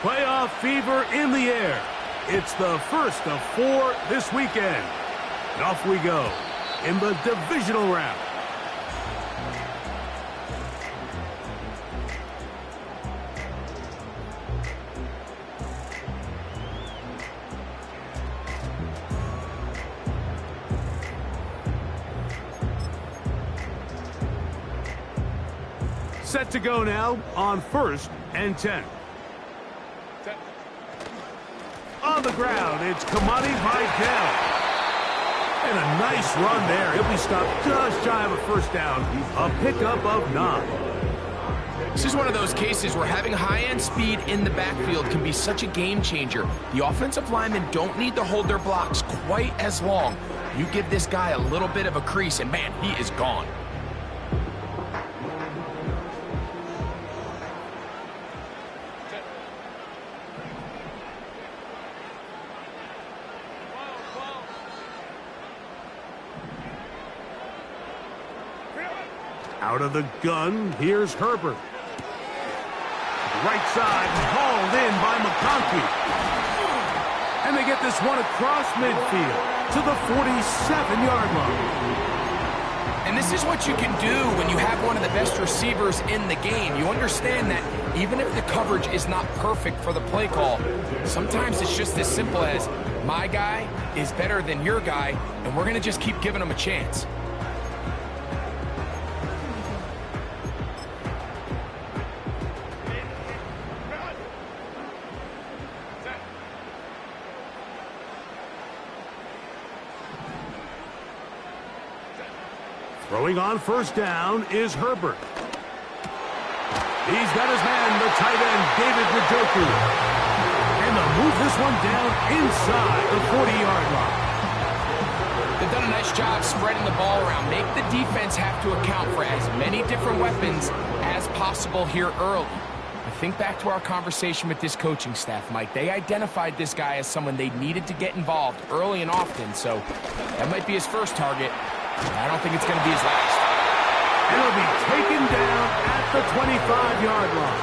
Playoff fever in the air. It's the first of 4 this weekend. And off we go in the divisional round. Set to go now on 1st and 10. On the ground, it's Kamani Vidal. And a nice run there. He'll be stopped just shy of a first down. A pickup of 9. This is one of those cases where having high-end speed in the backfield can be such a game changer. The offensive linemen don't need to hold their blocks quite as long. You give this guy a little bit of a crease, and man, he is gone. Out of the gun, here's Herbert. Right side, hauled in by McConkey. And they get this one across midfield to the 47-yard line. And this is what you can do when you have one of the best receivers in the game. You understand that even if the coverage is not perfect for the play call, sometimes it's just as simple as, my guy is better than your guy, and we're going to just keep giving him a chance. Throwing on first down is Herbert. He's got his man, the tight end, David Njoku. And they'll move this one down inside the 40-yard line. They've done a nice job spreading the ball around. Make the defense have to account for as many different weapons as possible here early. I think back to our conversation with this coaching staff, Mike. They identified this guy as someone they needed to get involved early and often, so that might be his first target. I don't think it's going to be his last. It'll be taken down at the 25-yard line.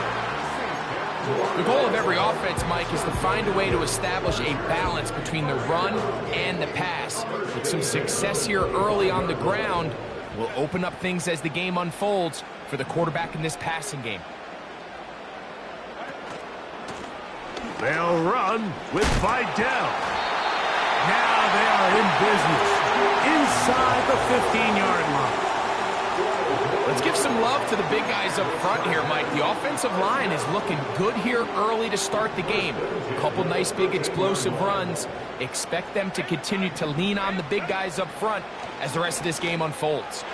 The goal of every offense, Mike, is to find a way to establish a balance between the run and the pass. With some success here early on the ground will open up things as the game unfolds for the quarterback in this passing game. They'll run with Vidal. Now they are in business inside the 15-yard line. Let's give some love to the big guys up front here, Mike. The offensive line is looking good here early to start the game. A couple nice big explosive runs. Expect them to continue to lean on the big guys up front as the rest of this game unfolds.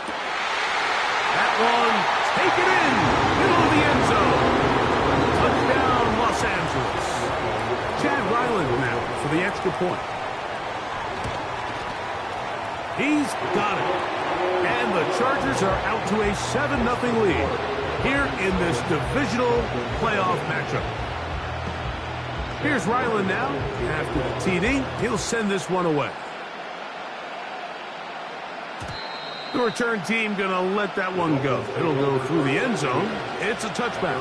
That one taken in, middle of the end zone. Touchdown, Los Angeles. Chad Ryland now for the extra point. He's got it. And the Chargers are out to a 7-0 lead here in this divisional playoff matchup. Here's Ryland now. After the TD, he'll send this one away. The return team going to let that one go. It'll go through the end zone. It's a touchback.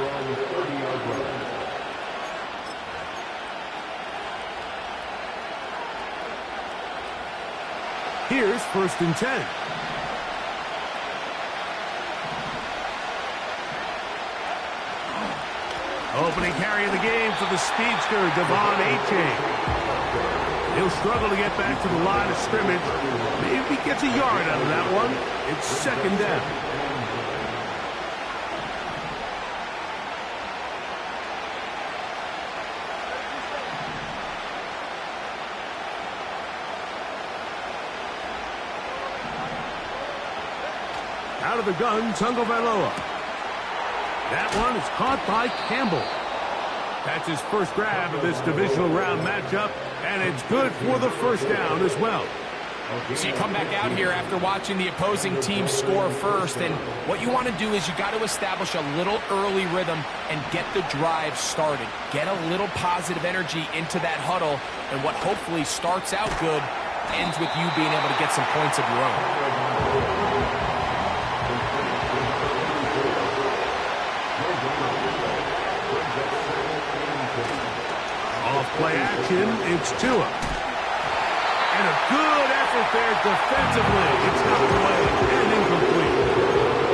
Here's 1st and 10. Opening carry of the game for the speedster, Devon Achane. He'll struggle to get back to the line of scrimmage. Maybe he gets a yard out of that one. It's 2nd down. Out of the gun, Tagovailoa. That one is caught by Campbell. That's his first grab of this divisional round matchup, and it's good for the first down as well. So you come back out here after watching the opposing team score first, and what you want to do is you got to establish a little early rhythm and get the drive started. Get a little positive energy into that huddle, and what hopefully starts out good ends with you being able to get some points of your own. Play action, it's Tua. And a good effort there defensively. It's knocked away and incomplete.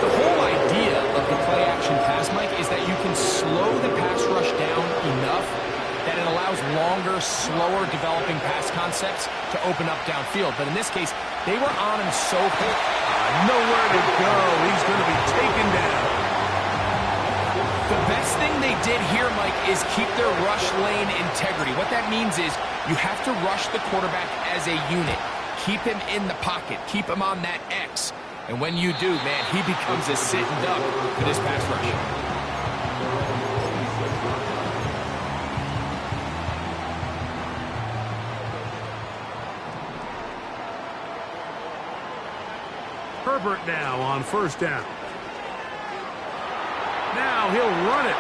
The whole idea of the play-action pass, Mike, is that you can slow the pass rush down enough that it allows longer, slower developing pass concepts to open up downfield. But in this case, they were on him so quick. Nowhere to go. He's going to be taken down. The best thing they did here, Mike, is keep their rush lane integrity. What that means is you have to rush the quarterback as a unit. Keep him in the pocket. Keep him on that X. And when you do, man, he becomes a sitting duck for this pass rush. Herbert now on first down. Now he'll run it.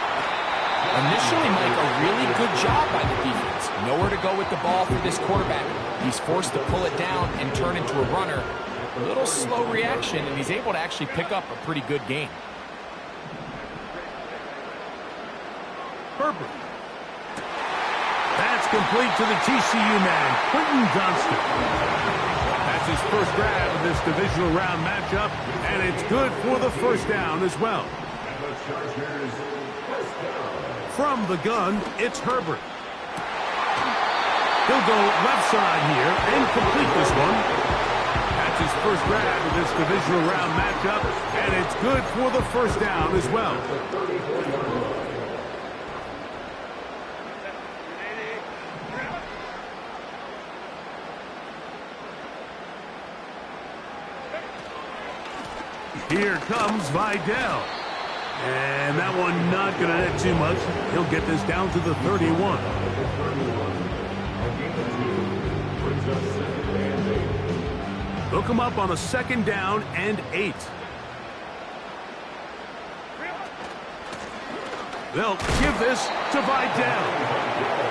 Initially, Mike, a really good job by the defense. Nowhere to go with the ball for this quarterback. He's forced to pull it down and turn into a runner. A little slow reaction, and he's able to actually pick up a pretty good game. Herbert. That's complete to the TCU man, Quentin Johnston. That's his first grab of this divisional round matchup, and it's good for the first down as well. From the gun, it's Herbert. He'll go left side here and complete this one. That's his first grab of this divisional round matchup, and it's good for the first down as well. Here comes Vidal. And that one not going to net too much. He'll get this down to the 31. Hook him up on a second down and 8. They'll give this to Vidal.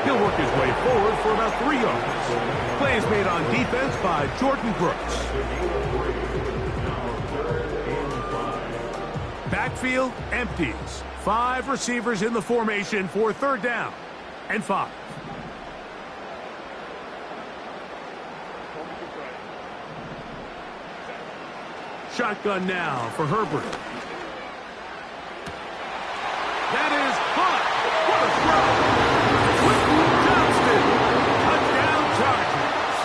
He'll work his way forward for about 3 yards. Play is made on defense by Jordan Brooks. Backfield empties. 5 receivers in the formation for third down and 5. Shotgun now for Herbert. That is caught. What a throw. Quentin Johnston. Touchdown Chargers.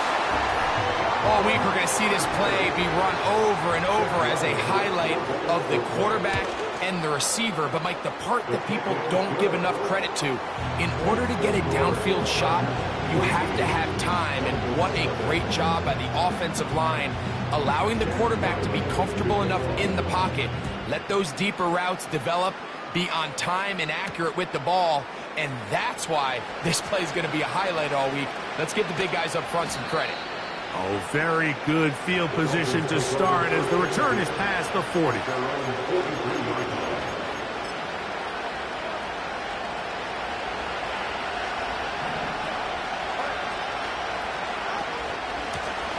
All week we're going to see this play be run over and over as a highlight of the quarterback and the receiver. But, Mike, the part that people don't give enough credit to, in order to get a downfield shot, you have to have time. And what a great job by the offensive line, allowing the quarterback to be comfortable enough in the pocket. Let those deeper routes develop, be on time and accurate with the ball. And that's why this play is going to be a highlight all week. Let's give the big guys up front some credit. Oh, very good field position to start as the return is past the 40.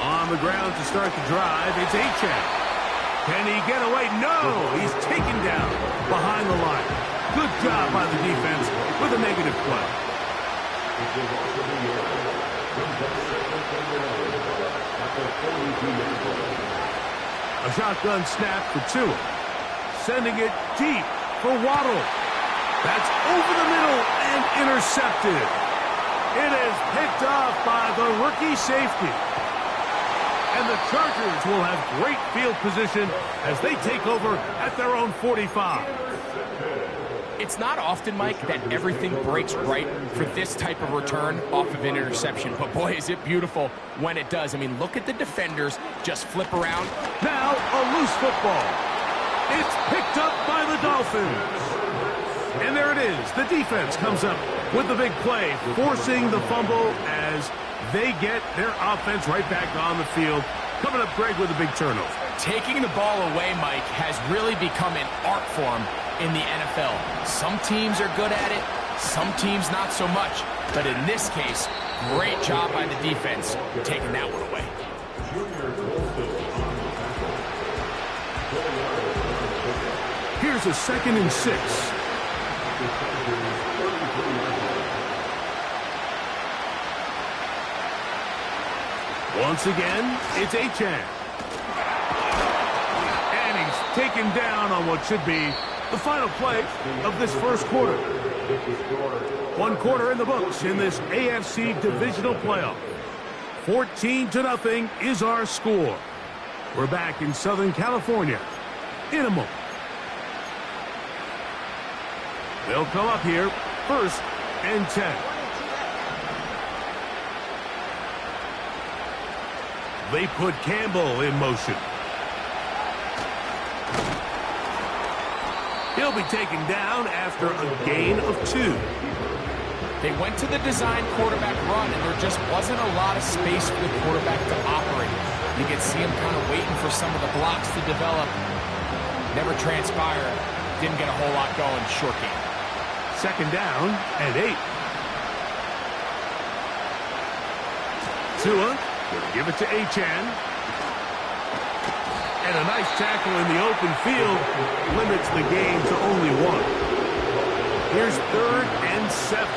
On the ground to start the drive, it's Achane. Can he get away? No! He's taken down behind the line. Good job by the defense with a negative play. A shotgun snap for Tua. Sending it deep for Waddle. That's over the middle and intercepted. It is picked off by the rookie safety. And the Chargers will have great field position as they take over at their own 45. It's not often, Mike, that everything breaks right for this type of return off of an interception. But, boy, is it beautiful when it does. I mean, look at the defenders just flip around. Now a loose football. It's picked up by the Dolphins. And there it is. The defense comes up with the big play, forcing the fumble as they get their offense right back on the field. Coming up, Greg, with a big turnover. Taking the ball away, Mike, has really become an art form in the NFL. Some teams are good at it, some teams not so much. But in this case, great job by the defense taking that one away. Here's a 2nd and 6. 2 Once again, it's Achan. And he's taken down on what should be the final play of this first quarter. One quarter in the books in this AFC divisional playoff. 14-0 is our score. We're back in Southern California in a moment. They'll come up here, 1st and 10. They put Campbell in motion. He'll be taken down after a gain of 2. They went to the design quarterback run, and there just wasn't a lot of space for the quarterback to operate. You could see him kind of waiting for some of the blocks to develop. Never transpired. Didn't get a whole lot going. Short game. 2nd down and 8. Tua will give it to Achan. And a nice tackle in the open field limits the game to only 1. Here's 3rd and 7.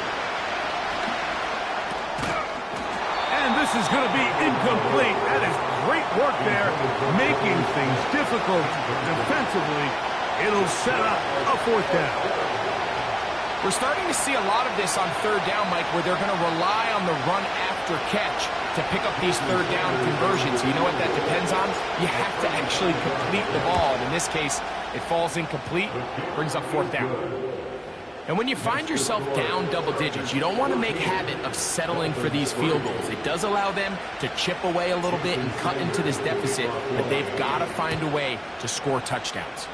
And this is going to be incomplete. That is great work there, making things difficult defensively. It'll set up a 4th down. We're starting to see a lot of this on 3rd down, Mike, where they're going to rely on the run after catch to pick up these 3rd down conversions. You know what that depends on? You have to actually complete the ball. And in this case, it falls incomplete, brings up 4th down. And when you find yourself down double digits, you don't want to make habit of settling for these field goals. It does allow them to chip away a little bit and cut into this deficit, but they've got to find a way to score touchdowns.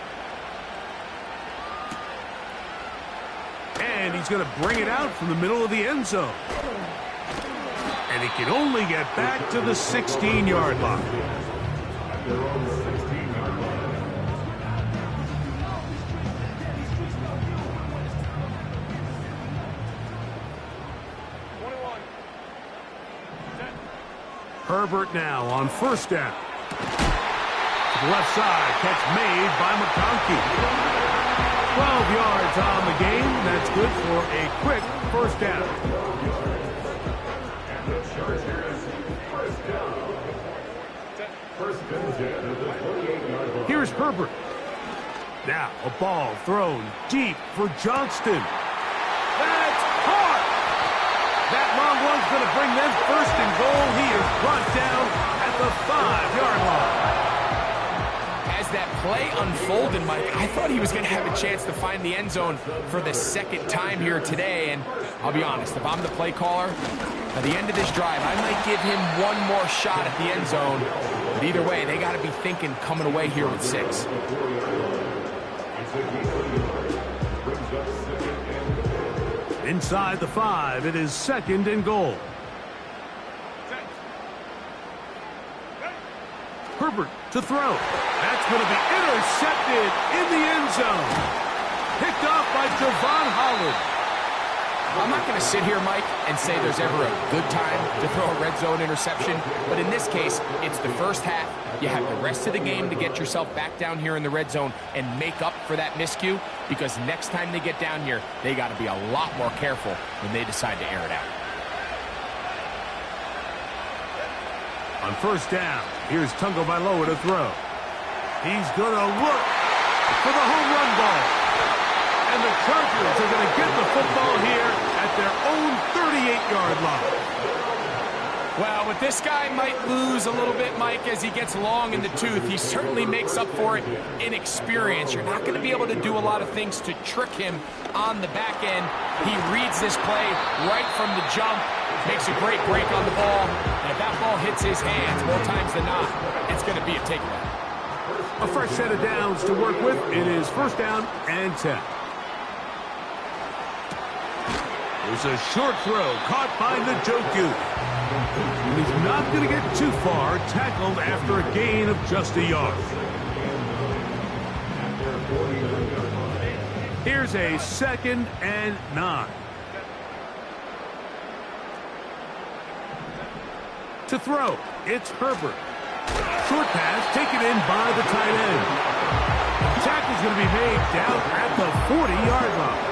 And he's going to bring it out from the middle of the end zone. And he can only get back to the 16-yard line. Herbert now on 1st down. To the left side, catch made by McConkey. 12 yards on the game. That's good for a quick 1st down. Here's Herbert. Now a ball thrown deep for Johnston. That's caught. That long one's going to bring them 1st and goal. He is brought down at the 5-yard line. As that play unfolded, Mike, I thought he was going to have a chance to find the end zone for the 2nd time here today. And I'll be honest, if I'm the play caller, at the end of this drive, I might give him one more shot at the end zone. But either way, they got to be thinking coming away here with 6. Inside the 5, it is 2nd and goal. Herbert to throw. That's going to be intercepted in the end zone. Picked off by Javon Holland. I'm not going to sit here, Mike, and say there's ever a good time to throw a red zone interception. But in this case, it's the 1st half. You have the rest of the game to get yourself back down here in the red zone and make up for that miscue. Because next time they get down here, they got to be a lot more careful when they decide to air it out. On 1st down, here's Tungo Vailoa to throw. He's going to look for the home run ball. And the Chargers are going to get the football here at their own 38-yard line. Well, with this guy might lose a little bit, Mike, as he gets long in the tooth. He certainly makes up for it in experience. You're not going to be able to do a lot of things to trick him on the back end. He reads this play right from the jump, makes a great break on the ball, and if that ball hits his hands more times than not, it's going to be a takeaway. A fresh set of downs to work with. It is 1st down and 10. There's a short throw caught by Njoku. And he's not going to get too far, tackled after a gain of just a yard. Here's a 2nd and 9. To throw, it's Herbert. Short pass taken in by the tight end. The tackle's going to be made down at the 40-yard line.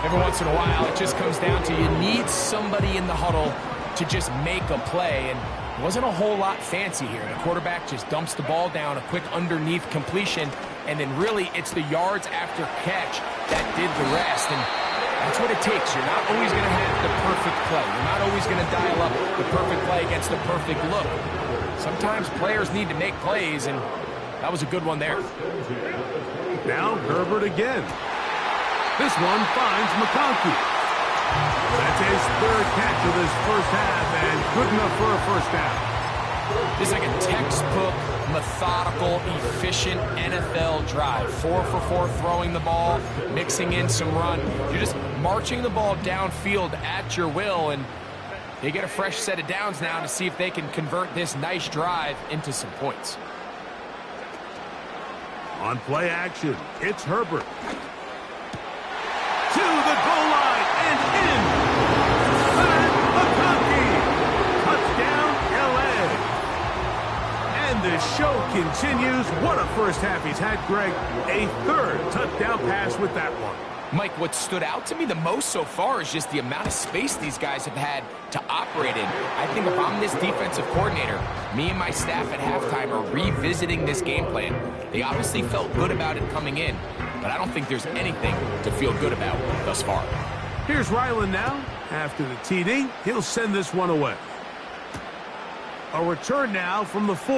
Every once in a while, it just comes down to you need somebody in the huddle to just make a play. And Wasn't a whole lot fancy here. The quarterback just dumps the ball down, a quick underneath completion, and then really it's the yards after catch that did the rest. And that's what it takes. You're not always going to have the perfect play. You're not always going to dial up the perfect play against the perfect look. Sometimes players need to make plays, and that was a good one there. Now Herbert again. This one finds McConkey. That's his third catch of this first half, and good enough for a first down. This is like a textbook, methodical, efficient NFL drive. 4 for 4 throwing the ball, mixing in some run. You're just marching the ball downfield at your will, and they get a fresh set of downs now to see if they can convert this nice drive into some points. On play action, it's Herbert. To the goal line and in. McConkey. Touchdown, L.A. And the show continues. What a first half he's had, Greg. A third touchdown pass with that one. Mike, what stood out to me the most so far is just the amount of space these guys have had to operate in. I think if I'm this defensive coordinator, me and my staff at halftime are revisiting this game plan. They obviously felt good about it coming in, but I don't think there's anything to feel good about thus far. Here's Ryland now. After the TD, he'll send this one away. A return now from the 4.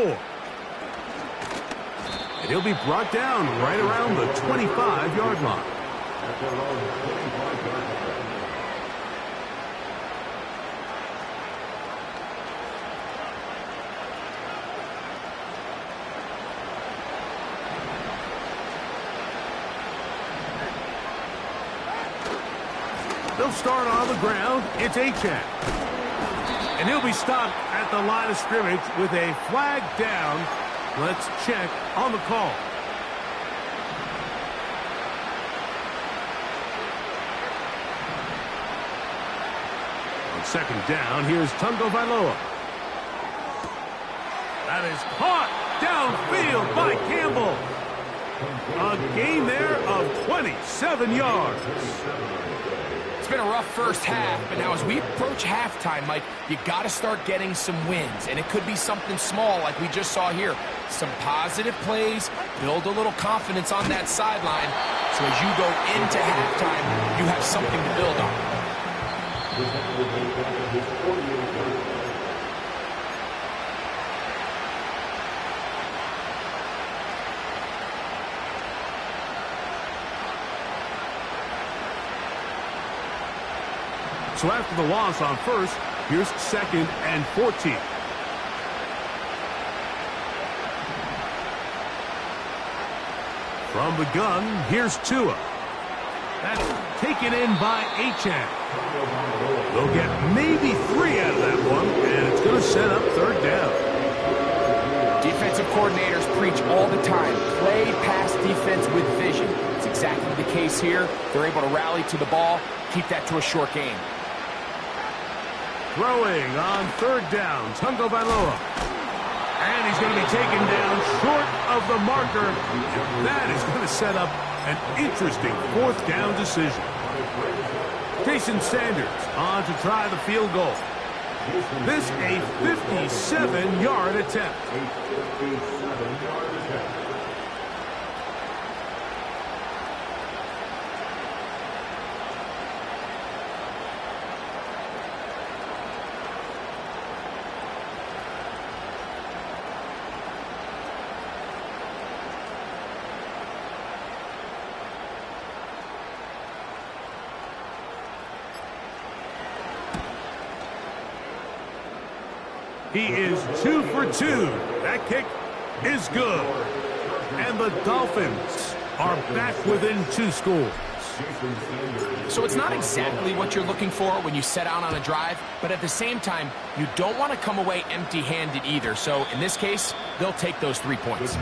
And he'll be brought down right around the 25-yard line. They'll start on the ground. It's Achane. And he'll be stopped at the line of scrimmage with a flag down. Let's check on the call. On second down, here's Tungo Vailoa. That is caught downfield by Campbell. A gain there of 27 yards. It's been a rough first half, but now as we approach halftime, Mike, you got to start getting some wins, and it could be something small like we just saw here. Some positive plays, build a little confidence on that sideline, so as you go into halftime, you have something to build on. So after the loss on first, here's second and 14. From the gun, here's Tua. That's taken in by Achane. They'll get maybe 3 out of that one, and it's going to set up third down. Defensive coordinators preach all the time, play pass defense with vision. It's exactly the case here. They're able to rally to the ball, keep that to a short game. Throwing on third down, Tungo Vailoa. And he's going to be taken down short of the marker. And that is going to set up an interesting fourth down decision. Jason Sanders on to try the field goal. This a 57-yard attempt. He is 2 for 2. That kick is good. And the Dolphins are back within 2 scores. So it's not exactly what you're looking for when you set out on a drive, but at the same time, you don't want to come away empty-handed either. So in this case, they'll take those 3 points.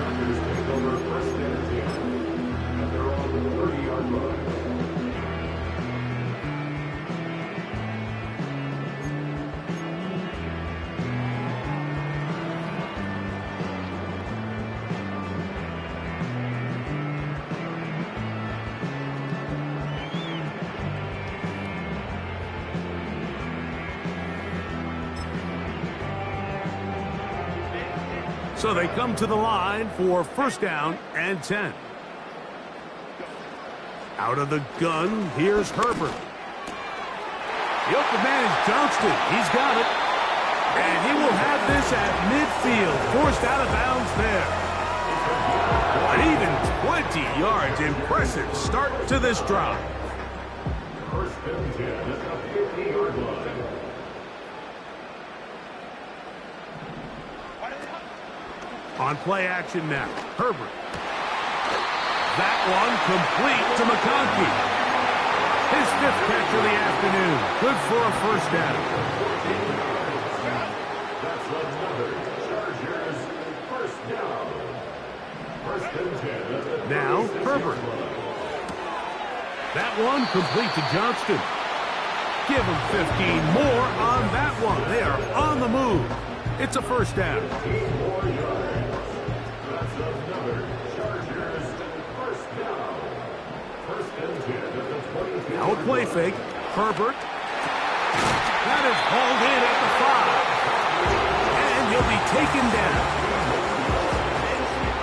So they come to the line for first down and 10. Out of the gun, here's Herbert. The open man is Johnston. He's got it. And he will have this at midfield, forced out of bounds there. An even 20 yards. Impressive start to this drive. First and 10 at the 50-yard line. On play action now, Herbert. That one complete to McConkey. His 5th catch of the afternoon. Good for a first down. That's another Chargers first down. First and 10 at the Now, Herbert. That one complete to Johnston. Give him 15 more on that one. They are on the move. It's a first down. 15 more yards. That's another Chargers first down. First and 10 at the 20. Now a play fake. Herbert. That is hauled in at the 5. And he'll be taken down.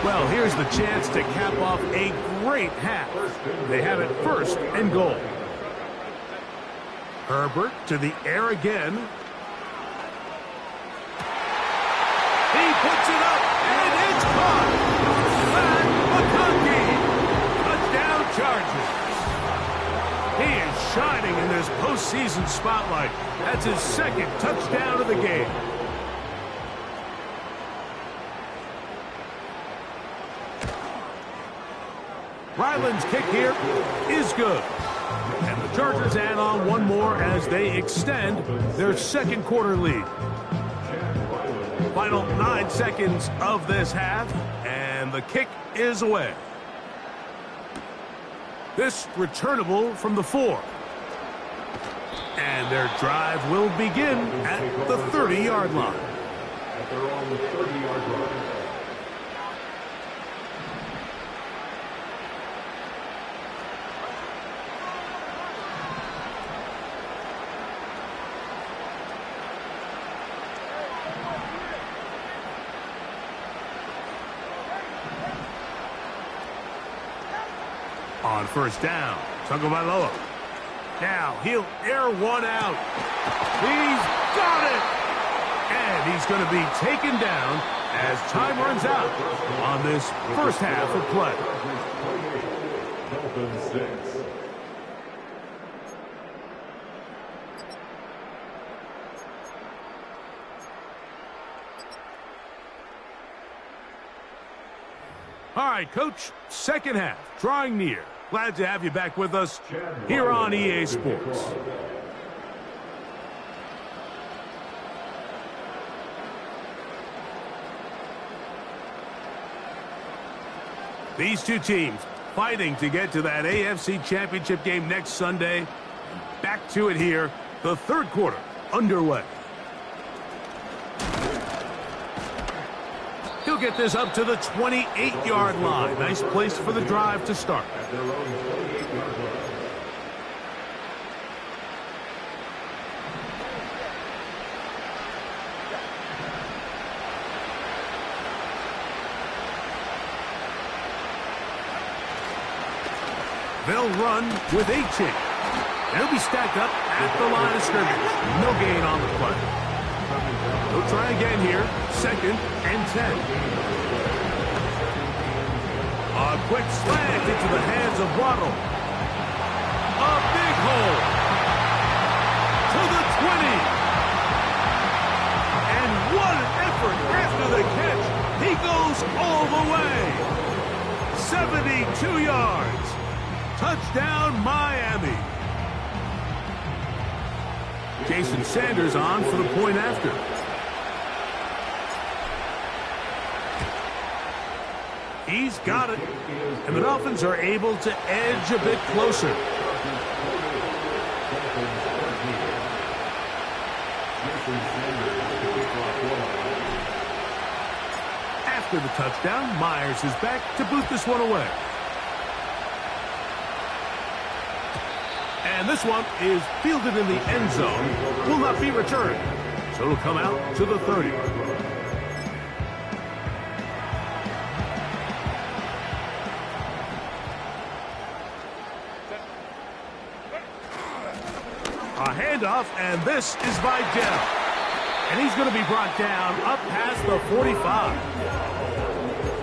Well, here's the chance to cap off a great half. They have it first and goal. Herbert to the air again. He puts it up, and it's caught. Matt McConkey. Touchdown Chargers. He is shining in this postseason spotlight. That's his 2nd touchdown of the game. Ryland's kick here is good. And the Chargers add on one more as they extend their 2nd quarter lead. Final 9 seconds of this half, and the kick is away. This returnable from the 4. And their drive will begin at the 30-yard line. At their own 30-yard line. On first down, Tagovailoa. Now he'll air one out. He's got it! And he's going to be taken down as time runs out on this first half of play. Dolphins 6. All right, Coach, second half, drawing near. Glad to have you back with us here on EA Sports. These two teams fighting to get to that AFC Championship game next Sunday. Back to it here, the 3rd quarter underway. He'll get this up to the 28-yard line. Nice place for the drive to start. At their own 28-yard line. They'll run with 18. And he'll be stacked up at the line of scrimmage. No gain on the play. They'll try again here. 2nd and 10. A quick slant into the hands of Waddle. A big hole. To the 20. And what an effort after the catch. He goes all the way. 72 yards. Touchdown, Miami. Jason Sanders on for the point after. He's got it. And the Dolphins are able to edge a bit closer. After the touchdown, Myers is back to boot this one away. And this one is fielded in the end zone. Will not be returned. So it'll come out to the 30. handoff, and this is Vidal. And he's going to be brought down up past the 45.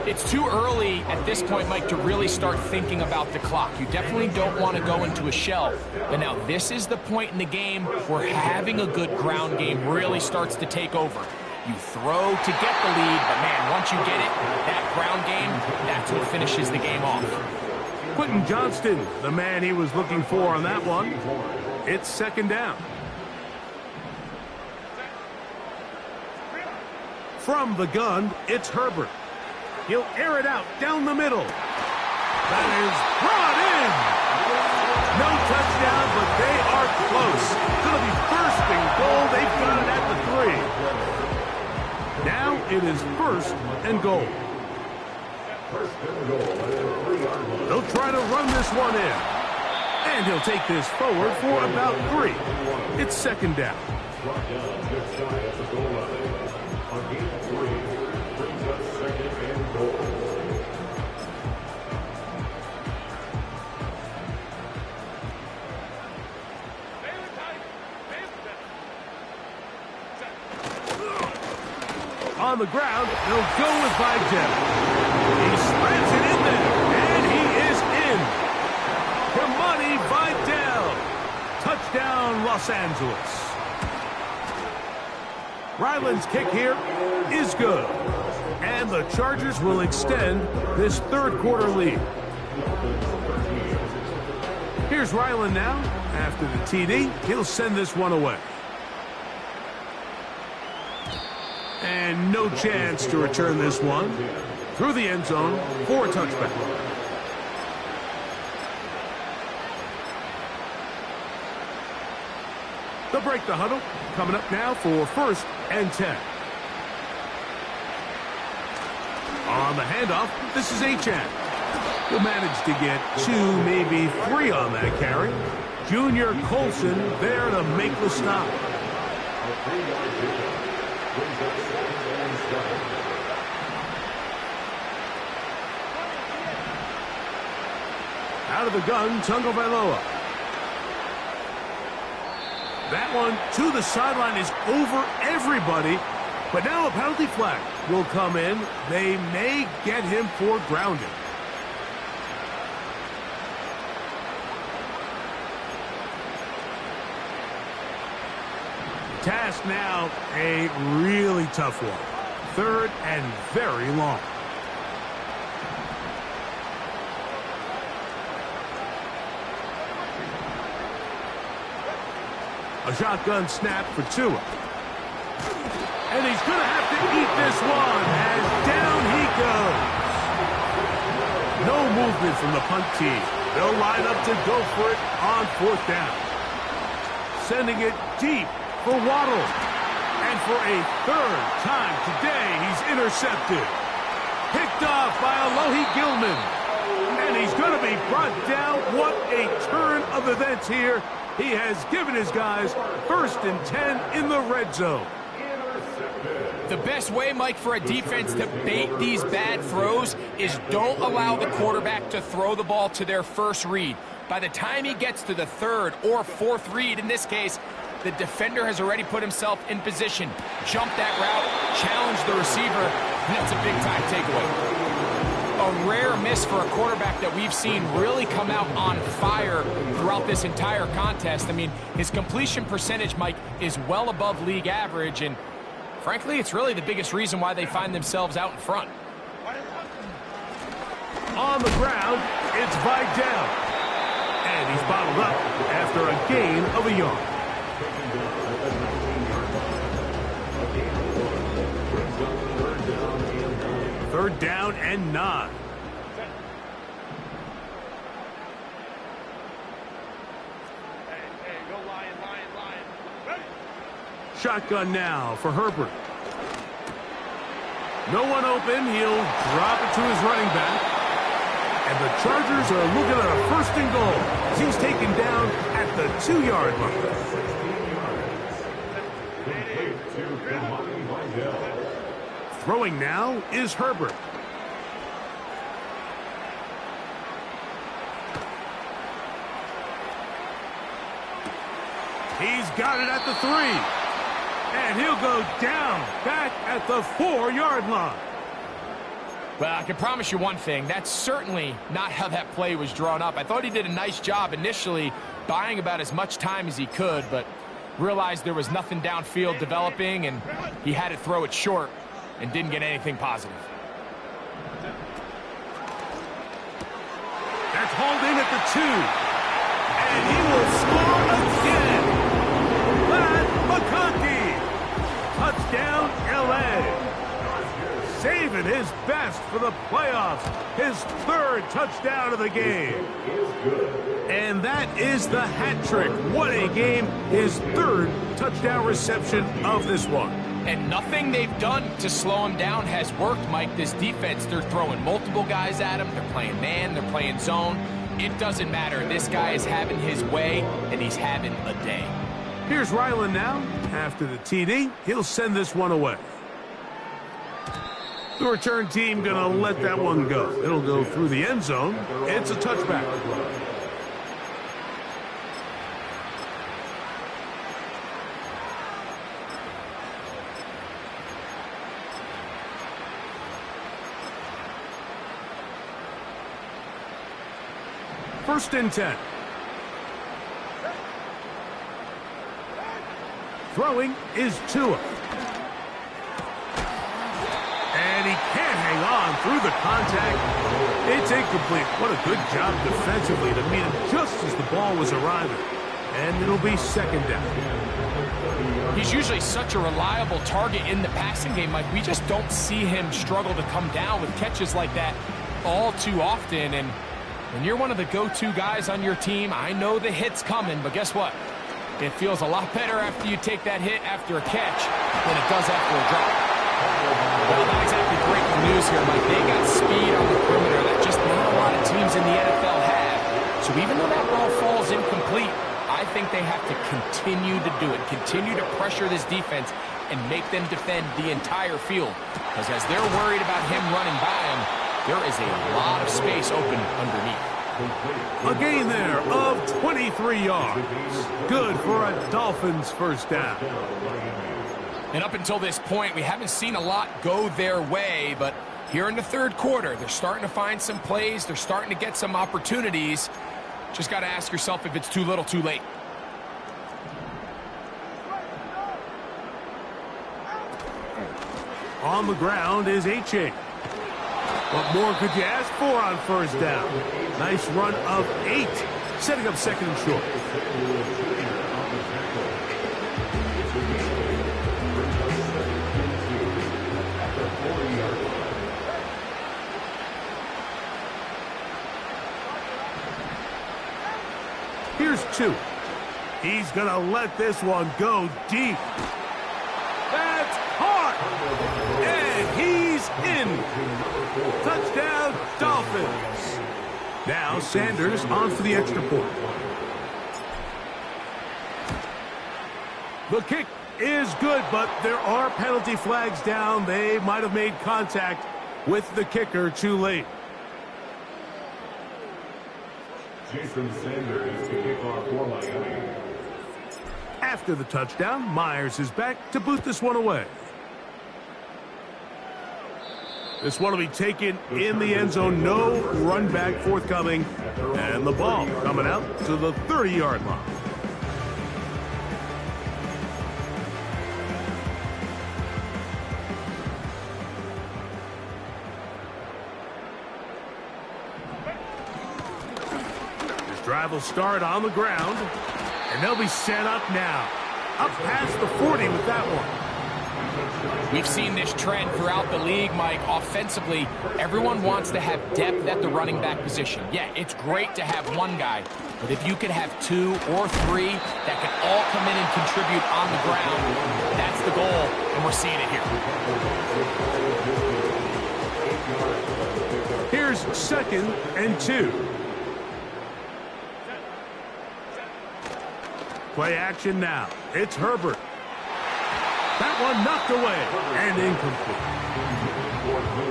It's too early at this point, Mike, to really start thinking about the clock. You definitely don't want to go into a shell. But now this is the point in the game where having a good ground game really starts to take over. You throw to get the lead, but man, once you get it, that ground game, that's what finishes the game off. Quentin Johnston, the man he was looking for on that one. It's second down. From the gun, it's Herbert. He'll air it out down the middle. That is brought in. No touchdown, but they are close. Going to be first and goal. They've got it at the 3. Now it is first and goal. They'll try to run this one in. And he'll take this forward for about 3. It's second down. On the ground, they'll go with Vidal. He slams it in there, and he is in. Kamani Vidal. Touchdown, Los Angeles. Ryland's kick here is good. And the Chargers will extend this third quarter lead. Here's Ryland now. After the TD, he'll send this one away. And no chance to return this one through the end zone for a touchback. They'll break the huddle. Coming up now for first and 10. On the handoff, this is Achane. He'll manage to get 2, maybe 3 on that carry. Junior Colson there to make the stop. Out of the gun, Tagovailoa. That one to the sideline is over everybody. But now a penalty flag will come in. They may get him for grounding. Task now, a really tough one. Third and very long. A shotgun snap for Tua. And he's going to have to eat this one as down he goes. No movement from the punt team. They'll line up to go for it on 4th down. Sending it deep for Waddle. And for a 3rd time today, he's intercepted. Picked off by Alohi Gilman. And he's going to be brought down. What a turn of events here. He has given his guys first and 10 in the red zone. The best way, Mike, for a defense to bait these bad throws is don't allow the quarterback to throw the ball to their first read. By the time he gets to the 3rd or 4th read, in this case, the defender has already put himself in position. Jump that route, challenge the receiver, and that's a big-time takeaway. A rare miss for a quarterback that we've seen really come out on fire throughout this entire contest. I mean, his completion percentage, Mike, is well above league average, and frankly, it's really the biggest reason why they find themselves out in front. On the ground, it's Vidal. And he's bottled up after a gain of a yard. Third down and 9. Shotgun now for Herbert. No one open. He'll drop it to his running back. And the Chargers are looking at a first and goal as he's taken down at the 2-yard line. Throwing now is Herbert. He's got it at the 3. And he'll go down back at the 4-yard line. Well, I can promise you one thing. That's certainly not how that play was drawn up. I thought he did a nice job initially buying about as much time as he could, but realized there was nothing downfield developing, and he had to throw it short and didn't get anything positive. That's holding at the 2. And he will score again. Matt McConkey. Touchdown, L.A. Saving his best for the playoffs. His 3rd touchdown of the game. And that is the hat trick. What a game. His 3rd touchdown reception of this one. And nothing they've done to slow him down has worked, Mike. This defense, they're throwing multiple guys at him. They're playing man. They're playing zone. It doesn't matter. This guy is having his way, and he's having a day. Here's Ryland now. After the TD, he'll send this one away. The return team going to let that one go. It'll go through the end zone. It's a touchback. First and 10. Throwing is Tua. And he can't hang on through the contact. It's incomplete. What a good job defensively to meet him just as the ball was arriving. And it'll be 2nd down. He's usually such a reliable target in the passing game, Mike. We just don't see him struggle to come down with catches like that all too often. And when you're one of the go-to guys on your team, I know the hit's coming, but guess what? It feels a lot better after you take that hit after a catch than it does after a drop. Well, not exactly breaking news here, Mike. They got speed on the perimeter that just not a lot of teams in the NFL have. So even though that ball falls incomplete, I think they have to continue to do it, continue to pressure this defense and make them defend the entire field. Because as they're worried about him running by them, there is a lot of space open underneath. A gain there of 23 yards. Good for a Dolphins 1st down. And up until this point, we haven't seen a lot go their way, but here in the 3rd quarter, they're starting to find some plays. They're starting to get some opportunities. Just got to ask yourself if it's too little, too late. On the ground is H.A. What more could you ask for on 1st down? Nice run of 8, setting up 2nd and short. Here's 2. He's going to let this one go deep. That's caught. And he's in. Touchdown, Dolphins. Now Sanders on for the extra point. The kick is good, but there are penalty flags down. They might have made contact with the kicker too late. Jason Sanders to kick off for Miami. After the touchdown, Myers is back to boot this one away. This one will be taken in the end zone. No run back forthcoming. And the ball coming out to the 30-yard line. This drive will start on the ground. And they'll be set up now. Up past the 40 with that one. We've seen this trend throughout the league, Mike. Offensively, everyone wants to have depth at the running back position. Yeah, it's great to have one guy, but if you could have 2 or 3 that can all come in and contribute on the ground, that's the goal, and we're seeing it here. Here's 2nd and 2. Play action now. It's Herbert. That one knocked away and incomplete.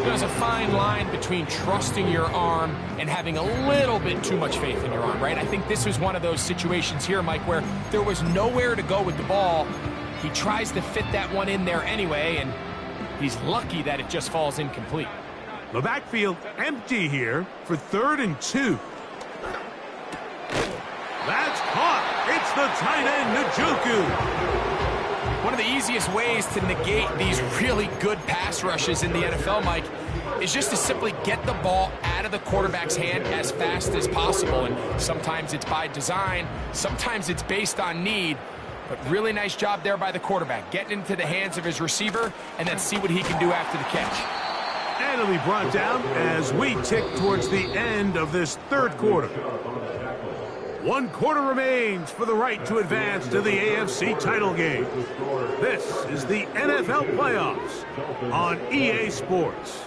There's a fine line between trusting your arm and having a little bit too much faith in your arm, right? I think this was one of those situations here, Mike, where there was nowhere to go with the ball. He tries to fit that one in there anyway, and he's lucky that it just falls incomplete. The backfield empty here for 3rd and 2. That's caught. It's the tight end, Njoku. One of the easiest ways to negate these really good pass rushes in the NFL, Mike, is just to simply get the ball out of the quarterback's hand as fast as possible. And sometimes it's by design, sometimes it's based on need. But really nice job there by the quarterback, getting into the hands of his receiver, and then see what he can do after the catch. And it'll be brought down as we tick towards the end of this 3rd quarter. 1 quarter remains for the right to advance to the AFC title game. This is the NFL playoffs on EA Sports.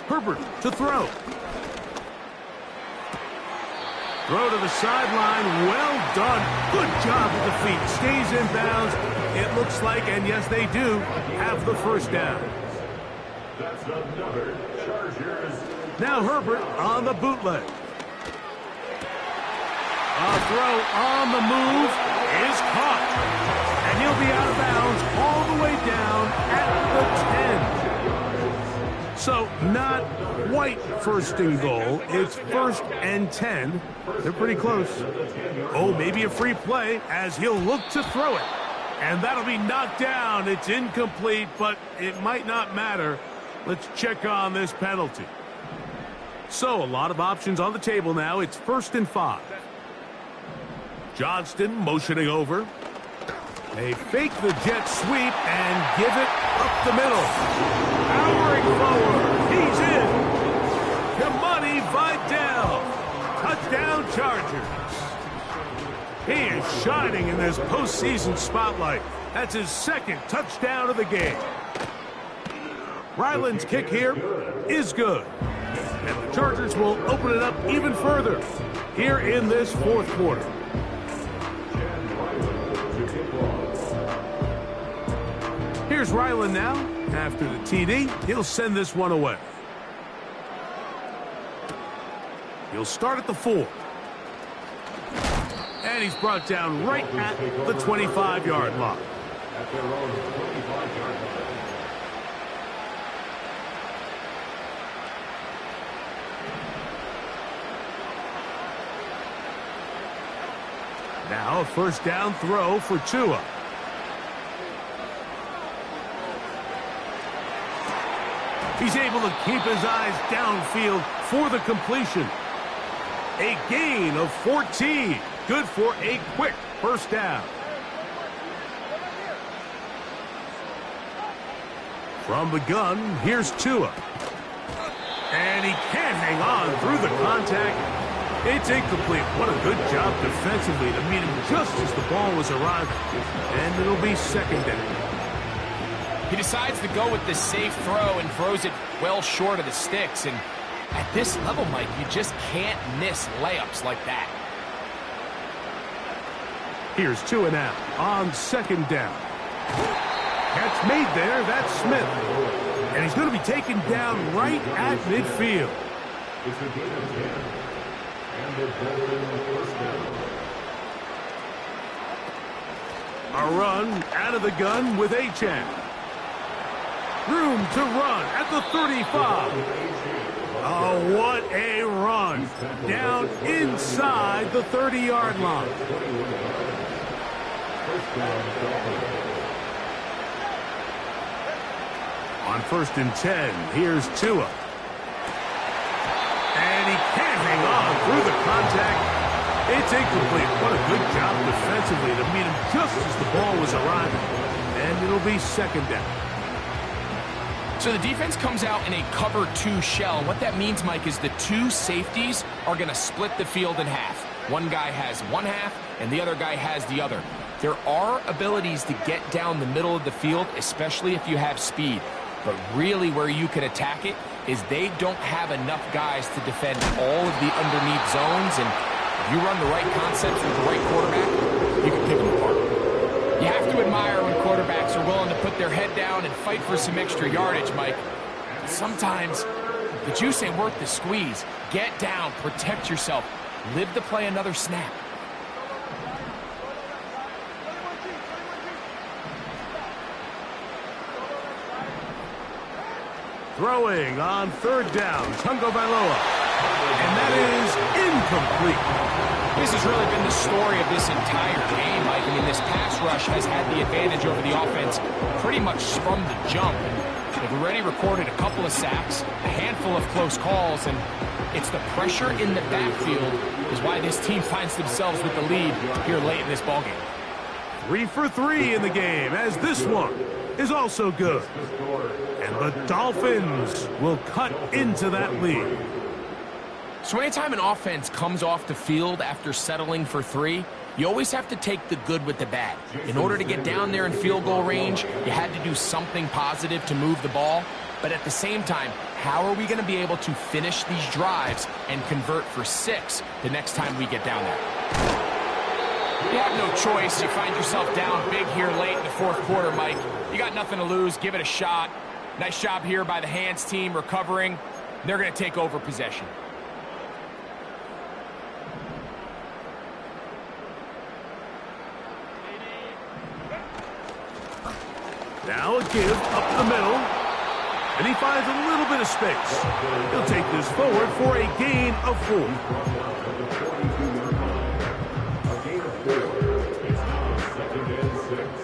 Herbert to throw. Throw to the sideline. Well done. Good job with the feet. Stays in bounds. It looks like, and yes, they do, have the first down. That's another Chargers. Now Herbert on the bootleg. A throw on the move is caught. And he'll be out of bounds all the way down at the 10. So not quite 1st and goal. It's 1st and 10. They're pretty close. Oh, maybe a free play as he'll look to throw it. And that'll be knocked down. It's incomplete, but it might not matter. Let's check on this penalty. So a lot of options on the table now. It's 1st and 5. Johnston motioning over. They fake the jet sweep and give it up the middle. Powering forward. He's in. Kamani Vidal. Touchdown Chargers. He is shining in this postseason spotlight. That's his 2nd touchdown of the game. Ryland's kick here is good. And the Chargers will open it up even further here in this 4th quarter. Here's Ryland now. After the TD, he'll send this one away. He'll start at the 4. And he's brought down right at the 25-yard line. At their own 25-yard line. Now a 1st down throw for Tua. He's able to keep his eyes downfield for the completion. A gain of 14. Good for a quick 1st down. From the gun, here's Tua. And he can't hang on through the contact. It's incomplete. What a good job defensively to meet him just as the ball was arriving. And it'll be 2nd down. He decides to go with the safe throw and throws it well short of the sticks. And at this level, Mike, you just can't miss layups like that. Here's Tua now on 2nd down. Catch made there. That's Smith. And he's going to be taken down right at midfield. It's a gain of 10. And the ball in 1st down. A run out of the gun with Achane. Room to run at the 35. Oh, what a run. Down inside the 30-yard line. On 1st and 10, here's Tua. And he can't hang on through the contact. It's incomplete. What a good job defensively to meet him just as the ball was arriving. And it'll be 2nd down. So the defense comes out in a cover 2 shell. What that means, Mike, is the 2 safeties are going to split the field in half. One guy has one half, and the other guy has the other. There are abilities to get down the middle of the field, especially if you have speed. But really where you can attack it is they don't have enough guys to defend all of the underneath zones, and if you run the right concepts with the right quarterback, you can pick them apart. You have to admire when quarterbacks are willing to put their head down and fight for some extra yardage, Mike. Sometimes the juice ain't worth the squeeze. Get down, protect yourself, live to play another snap. Throwing on third down, Tungo Bailoa. And that is incomplete. This has really been the story of this entire game, Mike. I mean, this pass rush has had the advantage over the offense pretty much from the jump. They've already recorded a couple of sacks, a handful of close calls, and it's the pressure in the backfield is why this team finds themselves with the lead here late in this ballgame. 3 for 3 in the game, as this one is also good. And the Dolphins will cut into that lead. So anytime an offense comes off the field after settling for 3, you always have to take the good with the bad. In order to get down there in field goal range, you had to do something positive to move the ball. But at the same time, how are we going to be able to finish these drives and convert for 6 the next time we get down there? You have no choice. You find yourself down big here late in the fourth quarter, Mike. You got nothing to lose. Give it a shot. Nice job here by the hands team recovering. They're going to take over possession. Now a give up the middle. And he finds a little bit of space. He'll take this forward for a gain of 4.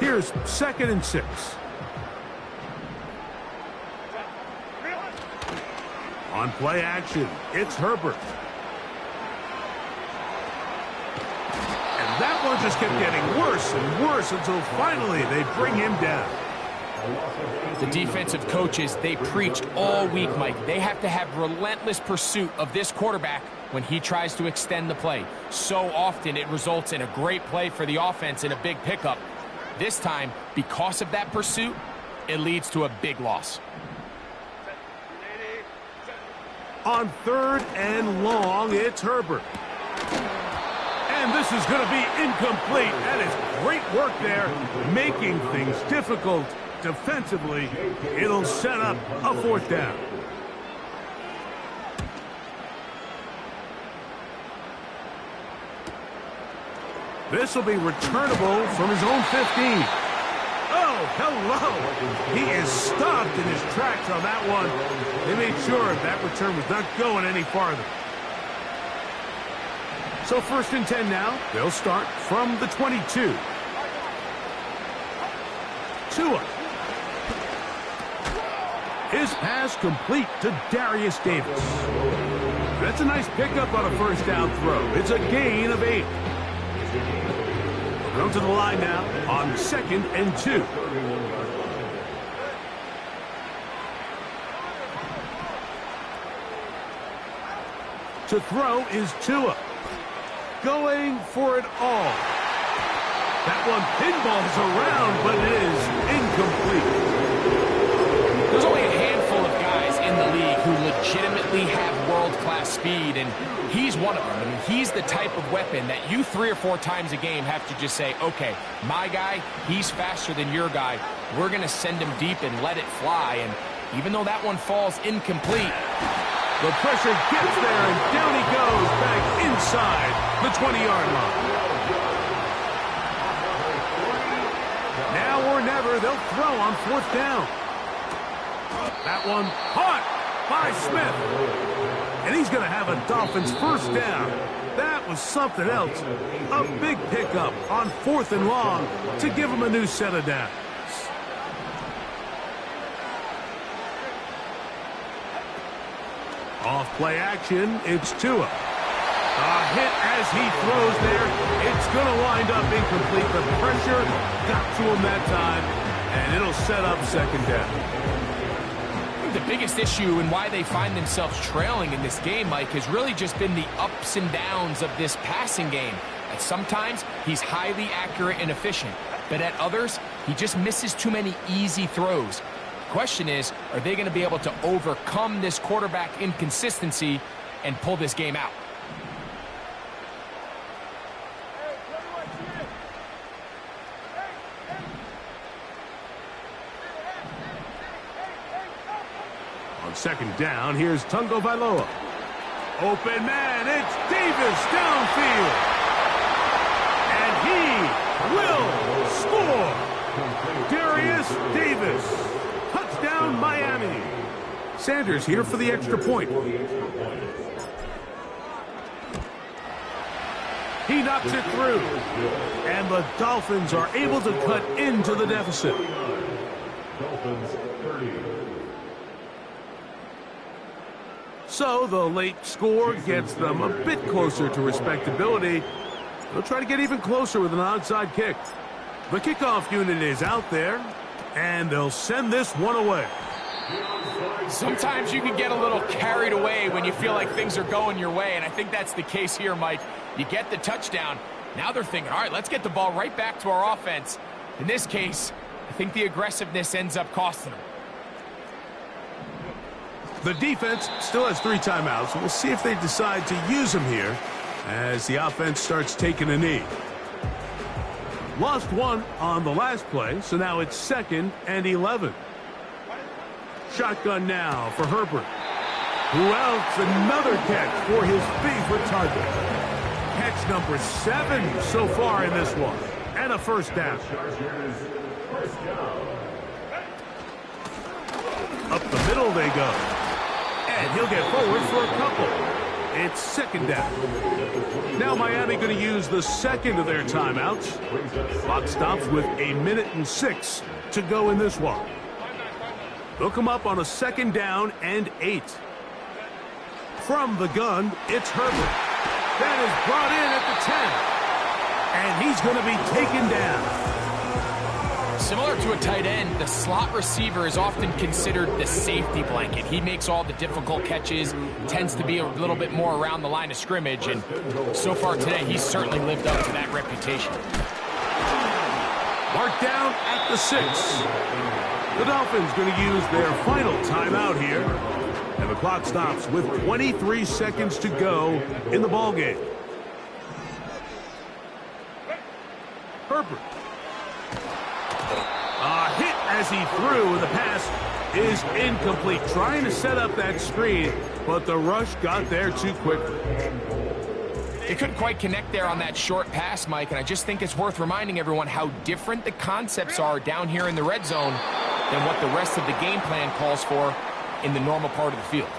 Here's 2nd and 6. On play action, it's Herbert. And that one just kept getting worse and worse until finally they bring him down. The defensive coaches, they preached all week, Mike. They have to have relentless pursuit of this quarterback when he tries to extend the play. So often it results in a great play for the offense and a big pickup. This time, because of that pursuit, it leads to a big loss. On 3rd and long, it's Herbert. And this is going to be incomplete. That is great work there, making things difficult defensively. It'll set up a 4th down. This will be returnable from his own 15. Oh, hello. He is stopped in his tracks on that one. They made sure that return was not going any farther. So 1st and 10 now. They'll start from the 22. Tua. His pass complete to Darius Davis. That's a nice pickup on a 1st down throw. It's a gain of 8. We'll come to the line now on 2nd and 2. To throw is Tua. Going for it all. That one pinballs around, but it is incomplete. There's only a handful of guys in the league who legitimately have world-class speed, and he's one of them. I mean, he's the type of weapon that you 3 or 4 times a game have to just say, okay, my guy, he's faster than your guy. We're going to send him deep and let it fly. And even though that one falls incomplete, the pressure gets there, and down he goes back inside the 20-yard line. Now or never, they'll throw on 4th down. That one caught by Smith. And he's going to have a Dolphins 1st down. That was something else. A big pickup on 4th and long to give him a new set of downs. Off play action, it's Tua. A hit as he throws there. It's going to wind up incomplete. The pressure got to him that time, and it'll set up 2nd down. The biggest issue and why they find themselves trailing in this game, Mike, has really just been the ups and downs of this passing game. At sometimes, he's highly accurate and efficient, but at others, he just misses too many easy throws. Question is, are they going to be able to overcome this quarterback inconsistency and pull this game out? On second down, here's Tungo Vailoa. Open man, it's Davis downfield. And he will score. Darius Davis. Touchdown, Miami. Sanders here for the extra point. He knocks it through. And the Dolphins are able to cut into the deficit. Dolphins 30. So the late score gets them a bit closer to respectability. They'll try to get even closer with an onside kick. The kickoff unit is out there, and they'll send this one away. Sometimes you can get a little carried away when you feel like things are going your way, and I think that's the case here, Mike. You get the touchdown. Now they're thinking, all right, let's get the ball right back to our offense. In this case, I think the aggressiveness ends up costing them. The defense still has 3 timeouts. We'll see if they decide to use them here as the offense starts taking a knee. Lost 1 on the last play, so now it's 2nd and 11. Shotgun now for Herbert. Who else? Another catch for his favorite target. Catch number 7 so far in this one. And a first down. Up the middle they go. And he'll get forward for a couple. It's 2nd down. Now Miami going to use the second of their timeouts. Clock stops with 1:06 to go in this one. They'll come up on a 2nd down and 8. From the gun, it's Herbert. That is brought in at the 10. And he's going to be taken down. Similar to a tight end, the slot receiver is often considered the safety blanket. He makes all the difficult catches, tends to be a little bit more around the line of scrimmage, and so far today, he's certainly lived up to that reputation. Marked down at the 6. The Dolphins going to use their final timeout here, and the clock stops with 23 seconds to go in the ballgame. Herbert. A hit as he threw, and the pass is incomplete. Trying to set up that screen, but the rush got there too quickly. They couldn't quite connect there on that short pass, Mike, and I just think it's worth reminding everyone how different the concepts are down here in the red zone than what the rest of the game plan calls for in the normal part of the field.